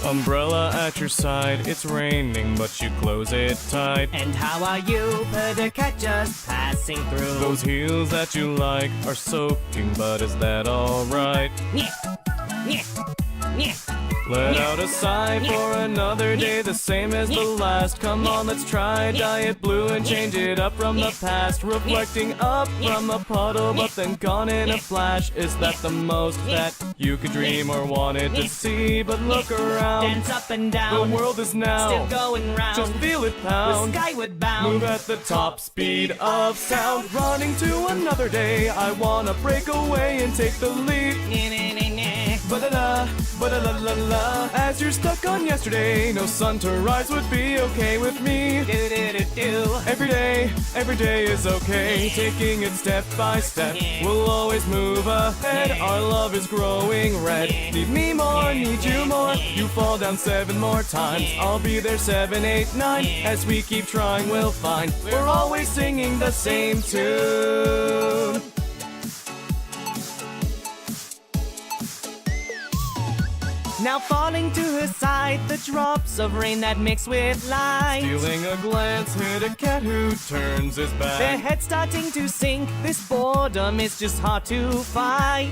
Umbrella at your side, it's raining, but you close it tight. And how are you, Puddercat, just passing through? Those heels that you like are soaking, but is that alright? Nyeh, nyeh, nyeh. Let out a sigh for another day, the same as the last. Come on, let's try Diet Blue and change it up from the past. Reflecting up from a puddle, but then gone in a flash. Is that the most that you could dream or wanted to see? But look around, Dance up and down, the world is now still going round. just feel it We're pound. skyward bound. Move at the top speed of sound. Running to another day, I wanna break away and take the lead. Nyeh, nyeh, nyeh, nyeh. Ba-da-da, ba-da-la-la-la. As you're stuck on yesterday, no sun to rise would be okay with me. Do-do-do-do. Every day is okay. Taking it step by step, we'll always move ahead. Our love is growing red. Need me more, need you more. You fall down 7 more times, I'll be there 7, 8, 9. As we keep trying, we'll find we're always singing the same tune. Now falling to her side, the drops of rain that mix with light. Stealing a glance, hit a cat who turns his Their back. heads starting to sink, this boredom is just hard to fight.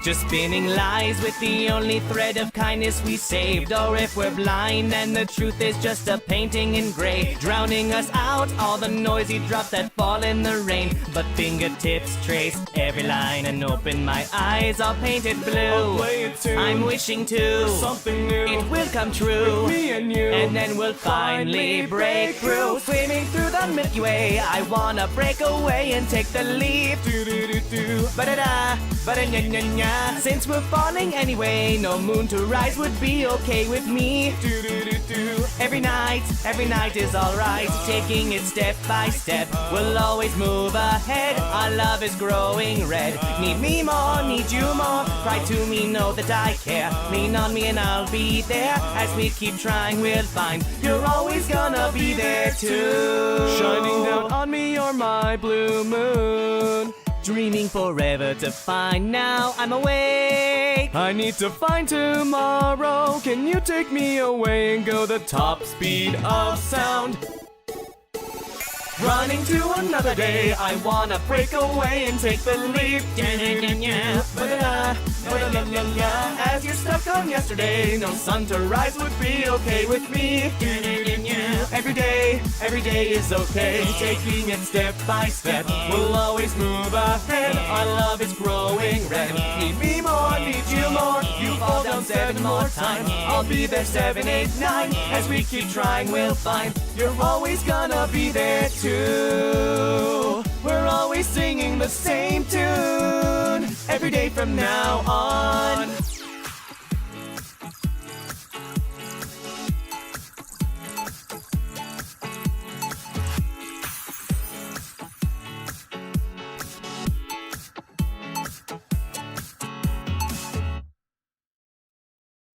Just spinning lies with the only thread of kindness we saved. Or if we're blind and the truth is just a painting in gray, drowning us out, all the noisy drops that fall in the rain. But fingertips trace every line and open my eyes, all painted I'll blue. play it too. I'm wishing to Something new. it will come true. Me and you. And then we'll finally break through. Swimming through the Milky Way, I wanna break away and take the leap. Do-do-do-do. Ba-da-da, ba-da-nya-nya-nya. Since we're falling anyway, no moon to rise would be okay with me. Do-do-do-do. Every night is alright. Taking it step by step, we'll always move ahead. Our love is growing red. Need me more, need you more. Cry to me, know that I care. Lean on me and I'll be there. As we keep trying, we'll find you're always gonna be there too. Shining down on me, you're my blue moon. Dreaming forever to find, now I'm awake. I need to find tomorrow. Can you take me away and go the top speed of sound? Running to another day, I wanna break away and take the leap. Ba-da-da, ba-da-la-la-la. As you're stuck on yesterday, no sun to rise would be okay with me. Every day is okay. Taking it step by step, we'll always move ahead. Our love is growing red. Need me more, need you more. You fall down 7 more times, I'll be there 7, 8, 9. As we keep trying, we'll find you're always gonna be there too. We're always singing the same tune every day from now on.